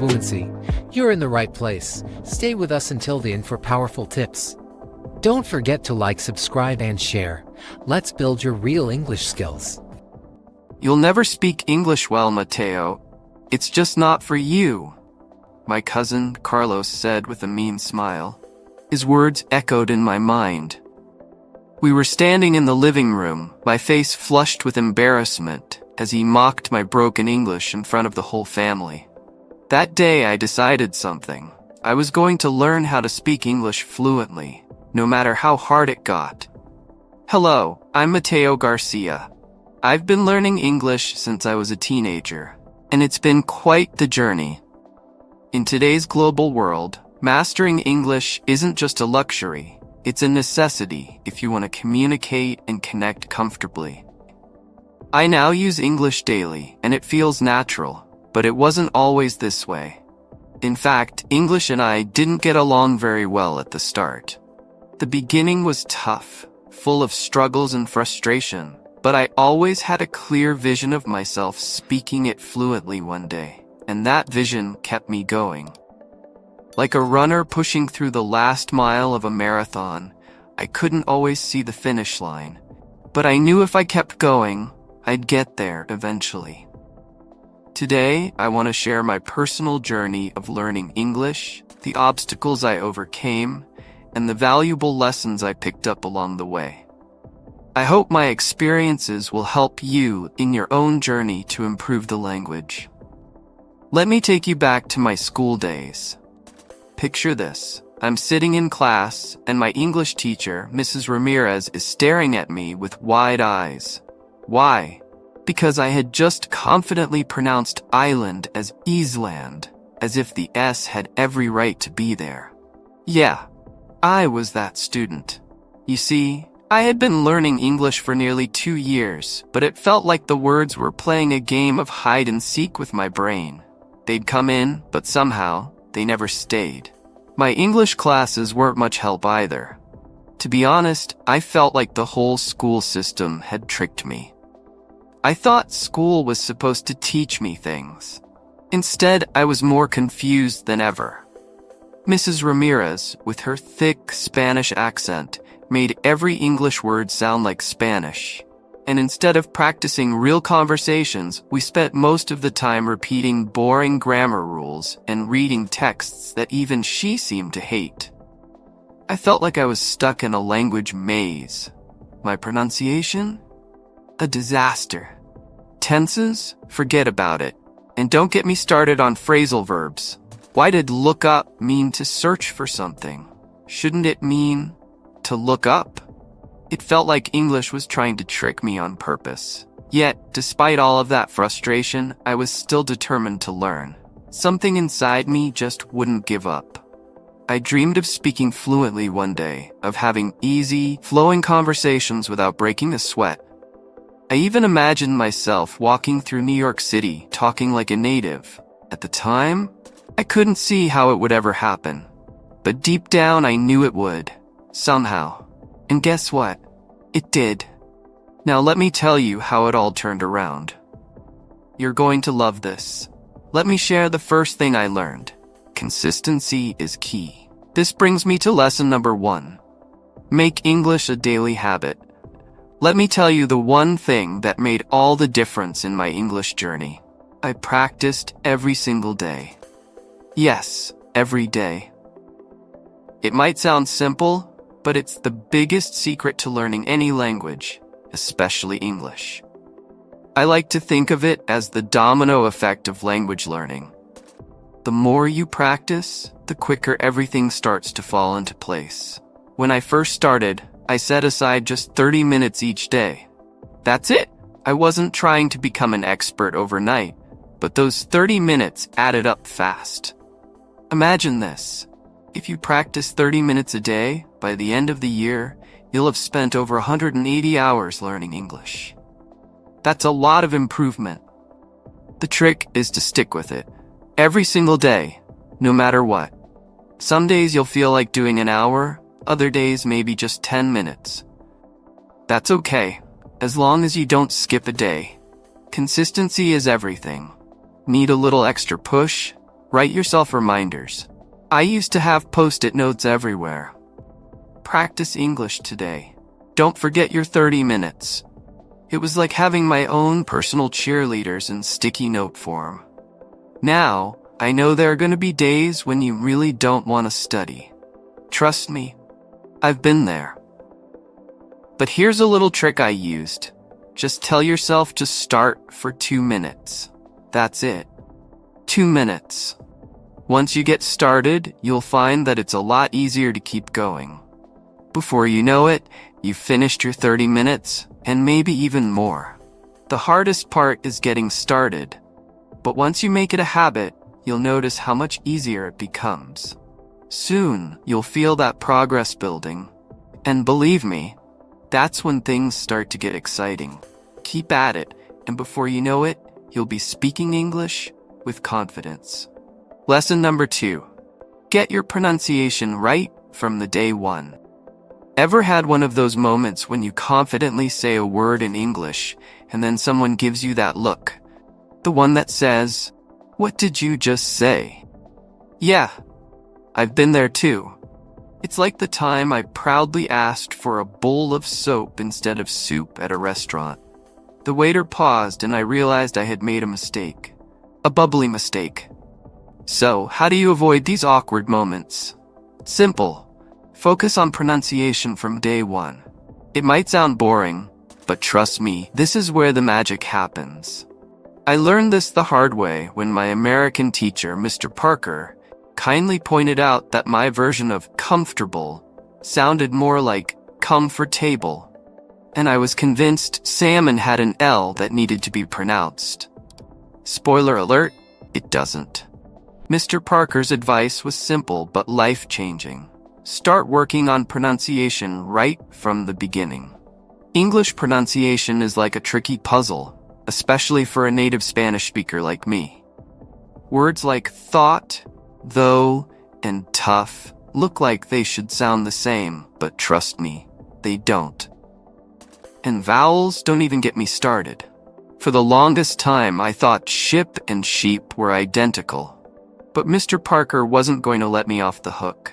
fluency, you're in the right place. Stay with us until the end for powerful tips. Don't forget to like, subscribe, and share. Let's build your real English skills. You'll never speak English well, Mateo. It's just not for you, my cousin Carlos said with a mean smile. His words echoed in my mind. We were standing in the living room, my face flushed with embarrassment as he mocked my broken English in front of the whole family. That day I decided something. I was going to learn how to speak English fluently, no matter how hard it got. Hello, I'm Mateo Garcia. I've been learning English since I was a teenager, and it's been quite the journey. In today's global world, mastering English isn't just a luxury, it's a necessity if you want to communicate and connect comfortably. I now use English daily, and it feels natural, but it wasn't always this way. In fact, English and I didn't get along very well at the start. The beginning was tough, full of struggles and frustration, but I always had a clear vision of myself speaking it fluently one day, and that vision kept me going. Like a runner pushing through the last mile of a marathon, I couldn't always see the finish line, but I knew if I kept going, I'd get there eventually. Today, I want to share my personal journey of learning English, the obstacles I overcame, and the valuable lessons I picked up along the way. I hope my experiences will help you in your own journey to improve the language. Let me take you back to my school days. Picture this. I'm sitting in class, and my English teacher, Mrs. Ramirez, is staring at me with wide eyes. Why? Because I had just confidently pronounced island as Island, as if the S had every right to be there. Yeah, I was that student. You see, I had been learning English for nearly 2 years, but it felt like the words were playing a game of hide and seek with my brain. They'd come in, but somehow, they never stayed. My English classes weren't much help either. To be honest, I felt like the whole school system had tricked me. I thought school was supposed to teach me things. Instead, I was more confused than ever. Mrs. Ramirez, with her thick Spanish accent, made every English word sound like Spanish. And instead of practicing real conversations, we spent most of the time repeating boring grammar rules and reading texts that even she seemed to hate. I felt like I was stuck in a language maze. My pronunciation? A disaster. Tenses? Forget about it. And don't get me started on phrasal verbs. Why did look up mean to search for something? Shouldn't it mean to look up? It felt like English was trying to trick me on purpose. Yet, despite all of that frustration, I was still determined to learn. Something inside me just wouldn't give up. I dreamed of speaking fluently one day, of having easy, flowing conversations without breaking a sweat. I even imagined myself walking through New York City, talking like a native. At the time, I couldn't see how it would ever happen. But deep down, I knew it would. Somehow. And guess what? It did. Now let me tell you how it all turned around. You're going to love this. Let me share the first thing I learned. Consistency is key. This brings me to lesson number 1. Make English a daily habit. Let me tell you the one thing that made all the difference in my English journey. I practiced every single day. Yes, every day. It might sound simple, but it's the biggest secret to learning any language, especially English. I like to think of it as the domino effect of language learning. The more you practice, the quicker everything starts to fall into place. When I first started, I set aside just 30 minutes each day. That's it. I wasn't trying to become an expert overnight, but those 30 minutes added up fast. Imagine this. If you practice 30 minutes a day, by the end of the year, you'll have spent over 180 hours learning English. That's a lot of improvement. The trick is to stick with it. Every single day, no matter what. Some days you'll feel like doing an hour, other days maybe just 10 minutes. That's okay, as long as you don't skip a day. Consistency is everything. Need a little extra push? Write yourself reminders. I used to have post-it notes everywhere. Practice English today. Don't forget your 30 minutes. It was like having my own personal cheerleaders in sticky note form. Now, I know there are going to be days when you really don't want to study. Trust me, I've been there. But here's a little trick I used. Just tell yourself to start for 2 minutes. That's it. 2 minutes. Once you get started, you'll find that it's a lot easier to keep going. Before you know it, you've finished your 30 minutes, and maybe even more. The hardest part is getting started, but once you make it a habit, you'll notice how much easier it becomes. Soon, you'll feel that progress building. And believe me, that's when things start to get exciting. Keep at it, and before you know it, you'll be speaking English with confidence. Lesson number 2. Get your pronunciation right from the day one. Ever had one of those moments when you confidently say a word in English and then someone gives you that look? The one that says, "What did you just say?" Yeah, I've been there too. It's like the time I proudly asked for a bowl of soap instead of soup at a restaurant. The waiter paused and I realized I had made a mistake. A bubbly mistake. So, how do you avoid these awkward moments? Simple. Focus on pronunciation from day one. It might sound boring, but trust me, this is where the magic happens. I learned this the hard way when my American teacher, Mr. Parker, kindly pointed out that my version of comfortable sounded more like comfortable, and I was convinced salmon had an L that needed to be pronounced. Spoiler alert, it doesn't. Mr. Parker's advice was simple but life-changing. Start working on pronunciation right from the beginning. English pronunciation is like a tricky puzzle, especially for a native Spanish speaker like me. Words like thought, though, and tough look like they should sound the same, but trust me, they don't. And vowels don't even get me started. For the longest time, I thought ship and sheep were identical. But Mr. Parker wasn't going to let me off the hook.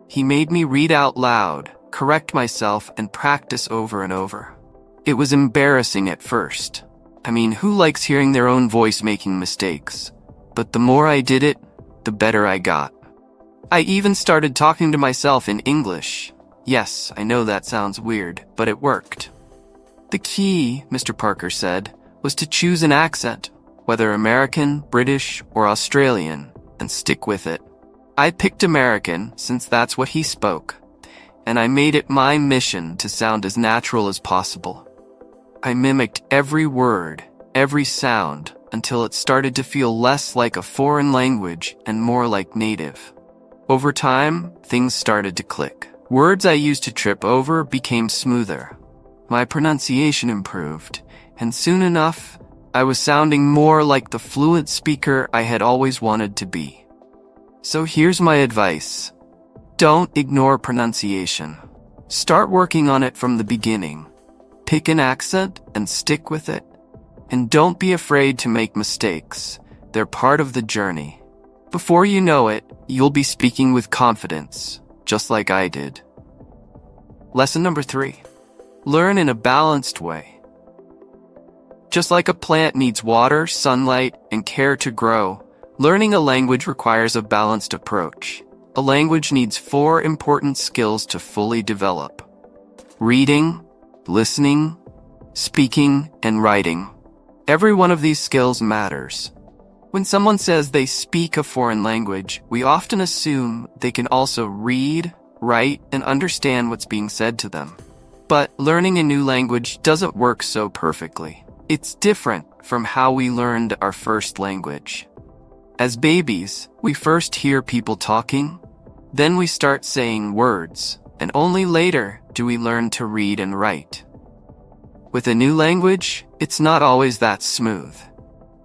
He made me read out loud, correct myself, and practice over and over. It was embarrassing at first. I mean, who likes hearing their own voice making mistakes? But the more I did it, the better I got. I even started talking to myself in English. Yes, I know that sounds weird, but it worked. The key, Mr. Parker said, was to choose an accent, whether American, British, or Australian, and stick with it. I picked American since that's what he spoke, and I made it my mission to sound as natural as possible. I mimicked every word, every sound, until it started to feel less like a foreign language and more like native. Over time, things started to click. Words I used to trip over became smoother. My pronunciation improved, and soon enough, I was sounding more like the fluent speaker I had always wanted to be. So here's my advice. Don't ignore pronunciation. Start working on it from the beginning. Pick an accent and stick with it. And don't be afraid to make mistakes. They're part of the journey. Before you know it, you'll be speaking with confidence, just like I did. Lesson number 3. Learn in a balanced way. Just like a plant needs water, sunlight, and care to grow, learning a language requires a balanced approach. A language needs 4 important skills to fully develop: reading, listening, speaking, and writing. Every one of these skills matters. When someone says they speak a foreign language, we often assume they can also read, write, and understand what's being said to them. But learning a new language doesn't work so perfectly. It's different from how we learned our first language. As babies, we first hear people talking, then we start saying words, and only later do we learn to read and write. With a new language, it's not always that smooth.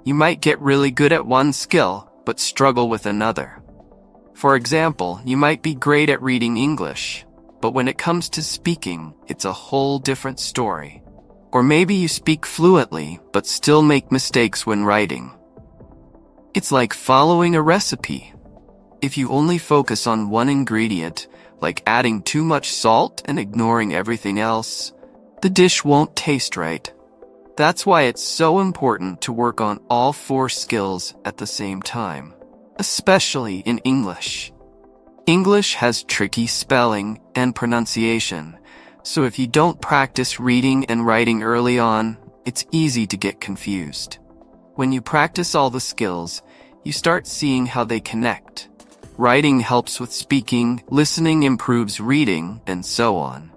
You might get really good at one skill, but struggle with another. For example, you might be great at reading English, but when it comes to speaking, it's a whole different story. Or maybe you speak fluently, but still make mistakes when writing. It's like following a recipe. If you only focus on one ingredient, like adding too much salt and ignoring everything else, the dish won't taste right. That's why it's so important to work on all 4 skills at the same time, especially in English. English has tricky spelling and pronunciation, so if you don't practice reading and writing early on, it's easy to get confused. When you practice all the skills, you start seeing how they connect. Writing helps with speaking, listening improves reading, and so on.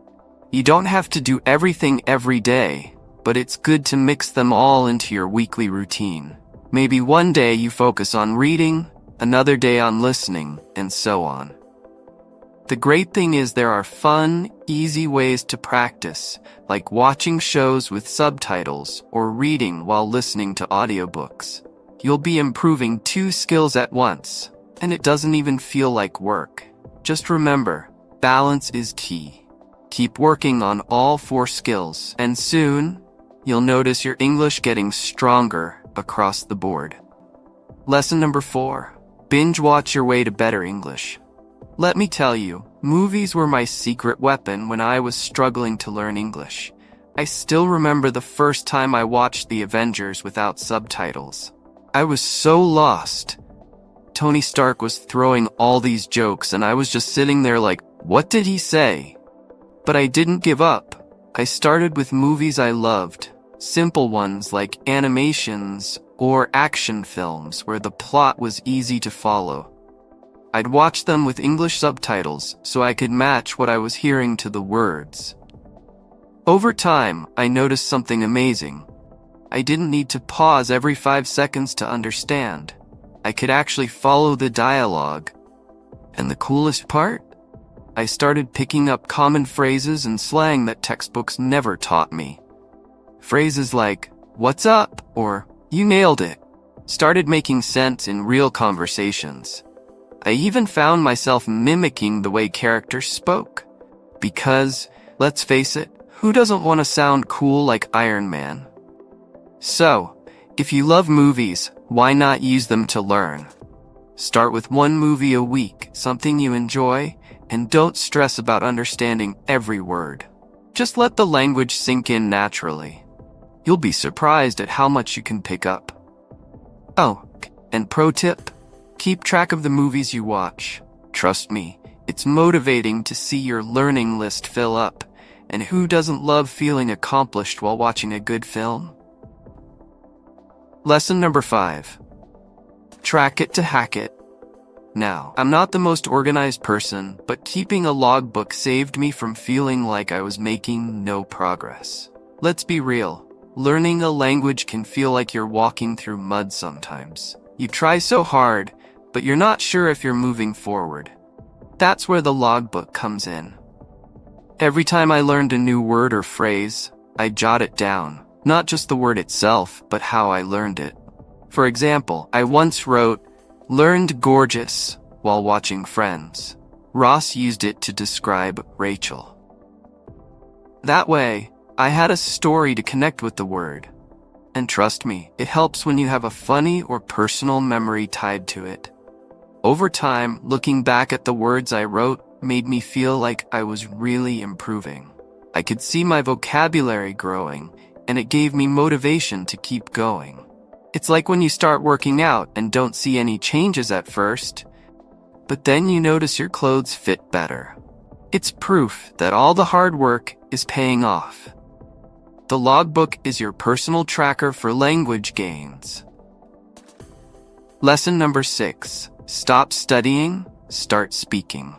You don't have to do everything every day, but it's good to mix them all into your weekly routine. Maybe one day you focus on reading, another day on listening, and so on. The great thing is there are fun, easy ways to practice, like watching shows with subtitles or reading while listening to audiobooks. You'll be improving 2 skills at once, and it doesn't even feel like work. Just remember, balance is key. Keep working on all 4 skills, and soon, you'll notice your English getting stronger across the board. Lesson number 4. Binge watch your way to better English. Let me tell you, movies were my secret weapon when I was struggling to learn English. I still remember the first time I watched The Avengers without subtitles. I was so lost. Tony Stark was throwing all these jokes and I was just sitting there like, what did he say? But I didn't give up. I started with movies I loved, simple ones like animations or action films where the plot was easy to follow. I'd watch them with English subtitles so I could match what I was hearing to the words. Over time, I noticed something amazing. I didn't need to pause every 5 seconds to understand. I could actually follow the dialogue. And the coolest part? I started picking up common phrases and slang that textbooks never taught me. Phrases like, "What's up?" or "You nailed it," started making sense in real conversations. I even found myself mimicking the way characters spoke. Because, let's face it, who doesn't want to sound cool like Iron Man? So, if you love movies, why not use them to learn? Start with 1 movie a week, something you enjoy, and don't stress about understanding every word. Just let the language sink in naturally. You'll be surprised at how much you can pick up. Oh, and pro tip, keep track of the movies you watch. Trust me, it's motivating to see your learning list fill up, and who doesn't love feeling accomplished while watching a good film? Lesson number 5. Track it to hack it. Now, I'm not the most organized person, but keeping a logbook saved me from feeling like I was making no progress. Let's be real. Learning a language can feel like you're walking through mud sometimes. You try so hard, but you're not sure if you're moving forward. That's where the logbook comes in. Every time I learned a new word or phrase, I jot it down. Not just the word itself, but how I learned it. For example, I once wrote, "Learned gorgeous," while watching Friends. Ross used it to describe Rachel. That way, I had a story to connect with the word. And trust me, it helps when you have a funny or personal memory tied to it. Over time, looking back at the words I wrote made me feel like I was really improving. I could see my vocabulary growing, and it gave me motivation to keep going. It's like when you start working out and don't see any changes at first, but then you notice your clothes fit better. It's proof that all the hard work is paying off. The logbook is your personal tracker for language gains. Lesson number 6. Stop studying, start speaking.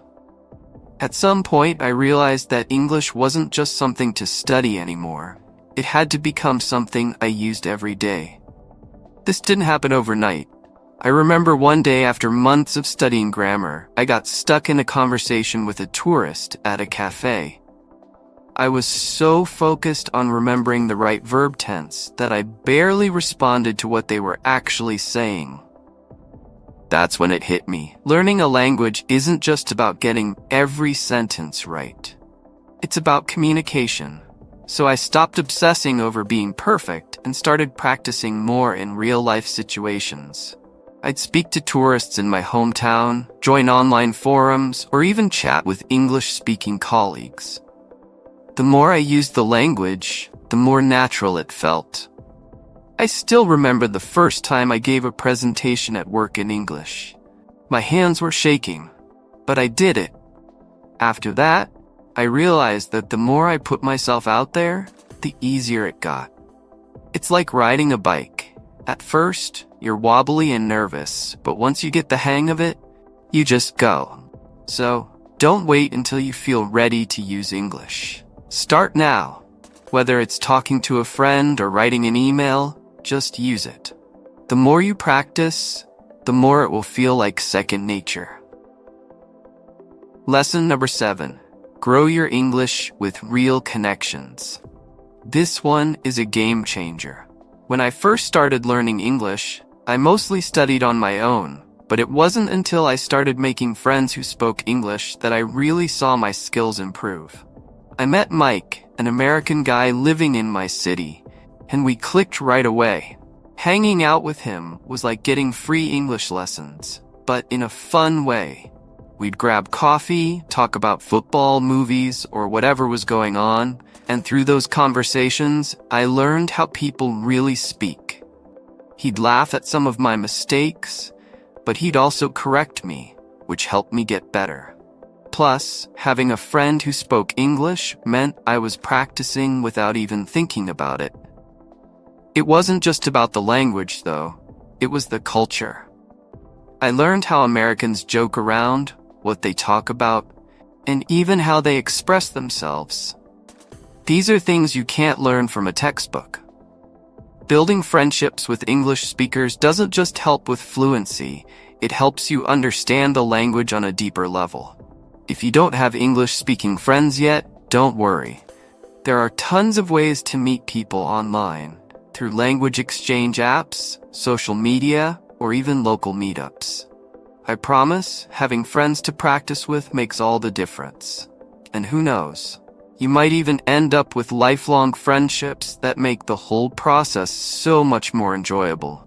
At some point, I realized that English wasn't just something to study anymore. It had to become something I used every day. This didn't happen overnight. I remember one day after months of studying grammar, I got stuck in a conversation with a tourist at a cafe. I was so focused on remembering the right verb tense that I barely responded to what they were actually saying. That's when it hit me. Learning a language isn't just about getting every sentence right. It's about communication. So I stopped obsessing over being perfect and started practicing more in real-life situations. I'd speak to tourists in my hometown, join online forums, or even chat with English-speaking colleagues. The more I used the language, the more natural it felt. I still remember the first time I gave a presentation at work in English. My hands were shaking, but I did it. After that, I realized that the more I put myself out there, the easier it got. It's like riding a bike. At first, you're wobbly and nervous, but once you get the hang of it, you just go. So, don't wait until you feel ready to use English. Start now. Whether it's talking to a friend or writing an email, just use it. The more you practice, the more it will feel like second nature. Lesson number 7. Grow your English with real connections. This one is a game changer. When I first started learning English, I mostly studied on my own, but it wasn't until I started making friends who spoke English that I really saw my skills improve. I met Mike, an American guy living in my city, and we clicked right away. Hanging out with him was like getting free English lessons, but in a fun way. We'd grab coffee, talk about football, movies, or whatever was going on, and through those conversations, I learned how people really speak. He'd laugh at some of my mistakes, but he'd also correct me, which helped me get better. Plus, having a friend who spoke English meant I was practicing without even thinking about it. It wasn't just about the language, though. It was the culture. I learned how Americans joke around, what they talk about, and even how they express themselves. These are things you can't learn from a textbook. Building friendships with English speakers doesn't just help with fluency, it helps you understand the language on a deeper level. If you don't have English-speaking friends yet, don't worry. There are tons of ways to meet people online, through language exchange apps, social media, or even local meetups. I promise, having friends to practice with makes all the difference. And who knows, you might even end up with lifelong friendships that make the whole process so much more enjoyable.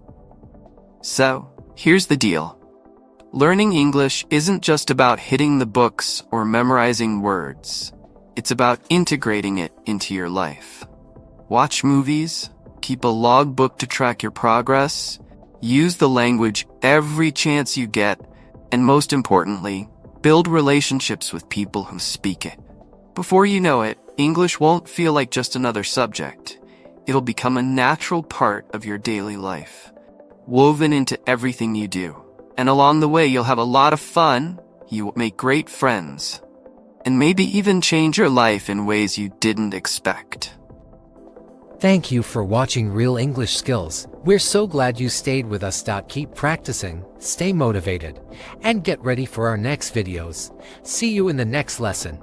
So, here's the deal. Learning English isn't just about hitting the books or memorizing words. It's about integrating it into your life. Watch movies, keep a logbook to track your progress, use the language every chance you get, and most importantly, build relationships with people who speak it. Before you know it, English won't feel like just another subject. It'll become a natural part of your daily life, woven into everything you do. And along the way, you'll have a lot of fun, you'll make great friends, and maybe even change your life in ways you didn't expect. Thank you for watching Real English Skills. We're so glad you stayed with us. Keep practicing, stay motivated, and get ready for our next videos. See you in the next lesson.